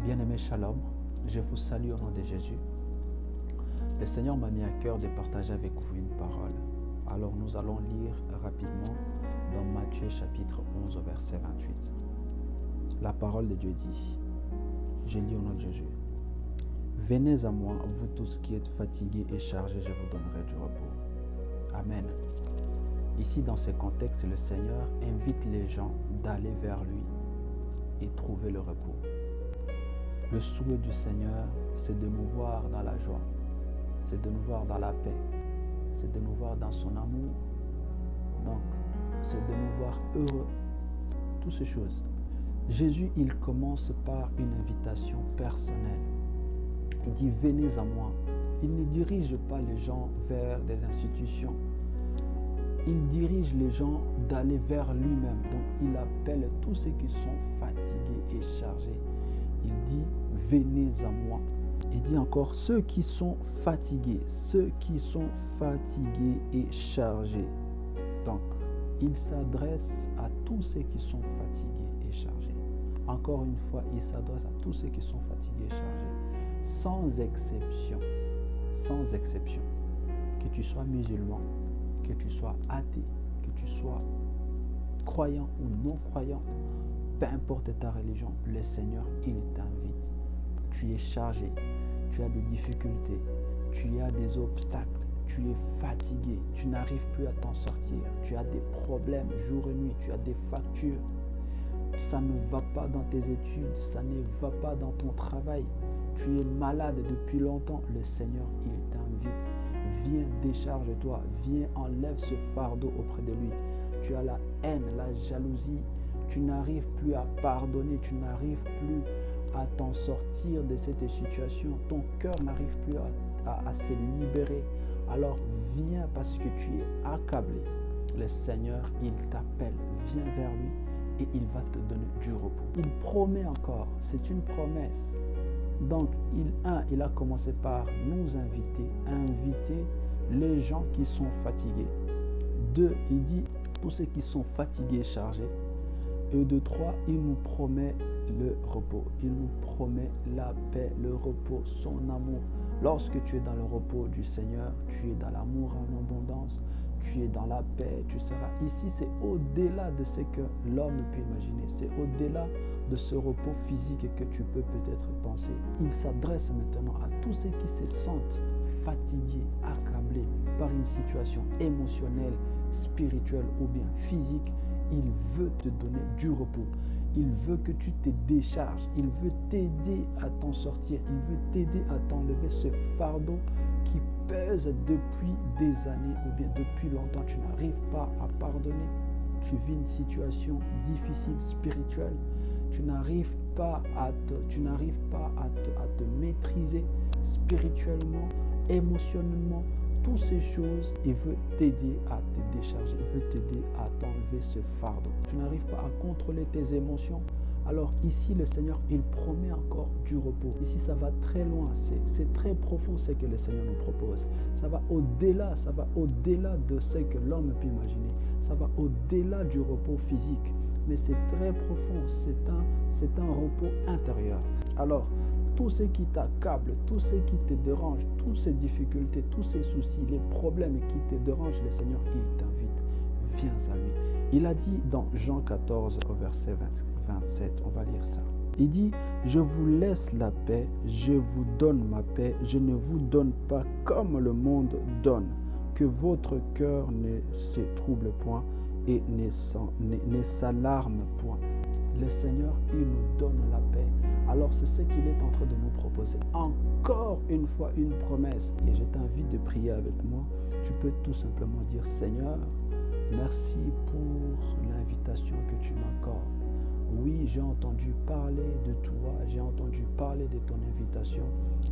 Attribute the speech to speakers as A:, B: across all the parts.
A: Bien-aimé Shalom, je vous salue au nom de Jésus. Le Seigneur m'a mis à cœur de partager avec vous une parole. Alors nous allons lire rapidement dans Matthieu chapitre 11 au verset 28. La parole de Dieu dit, je lis au nom de Jésus. Venez à moi, vous tous qui êtes fatigués et chargés, je vous donnerai du repos. Amen. Ici, dans ce contexte, le Seigneur invite les gens d'aller vers lui et trouver le repos. Le souhait du Seigneur, c'est de nous voir dans la joie, c'est de nous voir dans la paix, c'est de nous voir dans son amour. Donc, c'est de nous voir heureux. Toutes ces choses. Jésus, il commence par une invitation personnelle. Il dit, venez à moi. Il ne dirige pas les gens vers des institutions. Il dirige les gens d'aller vers lui-même. Donc, il appelle tous ceux qui sont fatigués et chargés. Il dit, venez à moi. Il dit encore, ceux qui sont fatigués et chargés. Donc, il s'adresse à tous ceux qui sont fatigués et chargés. Encore une fois, il s'adresse à tous ceux qui sont fatigués et chargés. Sans exception. Sans exception. Que tu sois musulman, que tu sois athée, que tu sois croyant ou non croyant, peu importe ta religion, le Seigneur, il t'invite. Tu es chargé, tu as des difficultés, tu as des obstacles, tu es fatigué, tu n'arrives plus à t'en sortir, tu as des problèmes jour et nuit, tu as des factures, ça ne va pas dans tes études, ça ne va pas dans ton travail, tu es malade depuis longtemps, le Seigneur, il t'invite. Viens, décharge-toi, viens, enlève ce fardeau auprès de lui. Tu as la haine, la jalousie, tu n'arrives plus à pardonner, tu n'arrives plus à t'en sortir de cette situation. Ton cœur n'arrive plus à se libérer. Alors viens parce que tu es accablé. Le Seigneur, il t'appelle. Viens vers lui et il va te donner du repos. Il promet encore, c'est une promesse. Donc, il a commencé par nous inviter les gens qui sont fatigués. 2, il dit tous ceux qui sont fatigués et chargés. Et 2, 3, il nous promet le repos. Il nous promet la paix, le repos, son amour. Lorsque tu es dans le repos du Seigneur, tu es dans l'amour en abondance, tu es dans la paix, tu seras ici. C'est au-delà de ce que l'homme peut imaginer. C'est au-delà de ce repos physique que tu peux peut-être penser. Il s'adresse maintenant à tous ceux qui se sentent fatigués, accablés par une situation émotionnelle, spirituelle ou bien physique. Il veut te donner du repos. Il veut que tu te décharges. Il veut t'aider à t'en sortir. Il veut t'aider à t'enlever ce fardeau qui pèse depuis des années ou bien depuis longtemps. Tu n'arrives pas à pardonner. Tu vis une situation difficile, spirituelle. Tu n'arrives pas à te maîtriser spirituellement, émotionnellement. Toutes ces choses, il veut t'aider à te décharger. Il veut t'aider à t'enlever ce fardeau. Tu n'arrives pas à contrôler tes émotions. Alors ici, le Seigneur, il promet encore du repos. Ici, ça va très loin. C'est très profond ce que le Seigneur nous propose. Ça va au-delà de ce que l'homme peut imaginer. Ça va au-delà du repos physique. Mais c'est très profond. C'est un repos intérieur. Alors, tout ce qui t'accable, tout ce qui te dérange, toutes ces difficultés, tous ces soucis, les problèmes qui te dérangent, le Seigneur, il t'invite. Viens à lui. Il a dit dans Jean 14 au verset 27, on va lire ça. Il dit, je vous laisse la paix, je vous donne ma paix, je ne vous donne pas comme le monde donne. Que votre cœur ne se trouble point et ne s'alarme point. Le Seigneur, il nous donne la paix. Alors c'est ce qu'il est en train de nous proposer. Encore une fois, une promesse. Et je t'invite de prier avec moi. Tu peux tout simplement dire, Seigneur, merci pour l'invitation que tu m'accordes. Oui, j'ai entendu parler de toi, j'ai entendu parler de ton invitation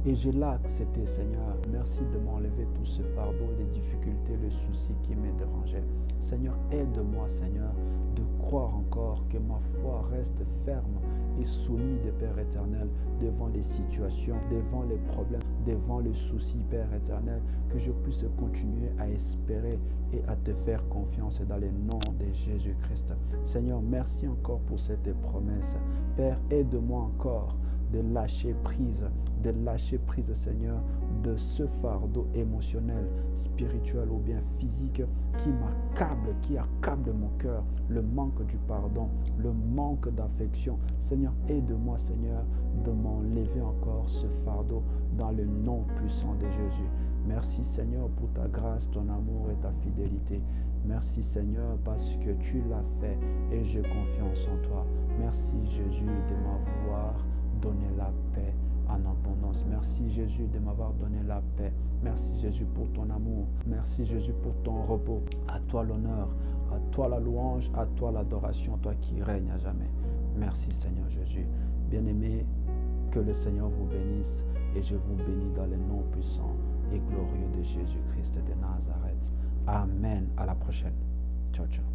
A: et je l'ai accepté, Seigneur. Merci de m'enlever tout ce fardeau, les difficultés, les soucis qui me dérangeaient. Seigneur, aide-moi, Seigneur, de croire encore que ma foi reste ferme et solide, Père éternel, devant les situations, devant les problèmes, devant les soucis, Père éternel, que je puisse continuer à espérer et à te faire confiance dans le nom de Jésus-Christ. Seigneur, merci encore pour cette promesse. Père, aide-moi encore de lâcher prise, Seigneur, de ce fardeau émotionnel, spirituel ou bien physique qui m'accable, qui accable mon cœur, le manque du pardon, le manque d'affection. Seigneur, aide-moi, Seigneur, de m'enlever encore ce fardeau dans le nom puissant de Jésus. Merci, Seigneur, pour ta grâce, ton amour et ta fidélité. Merci, Seigneur, parce que tu l'as fait et j'ai confiance en toi. Merci, Jésus, de m'avoir donné la paix en abondance. Merci, Jésus, de m'avoir donné la paix. Merci, Jésus, pour ton amour. Merci, Jésus, pour ton repos. À toi l'honneur, à toi la louange, à toi l'adoration, toi qui règnes à jamais. Merci, Seigneur Jésus. Bien-aimé, que le Seigneur vous bénisse et je vous bénis dans le nom puissant et glorieux de Jésus-Christ de Nazareth. Amen. À la prochaine. Ciao, ciao.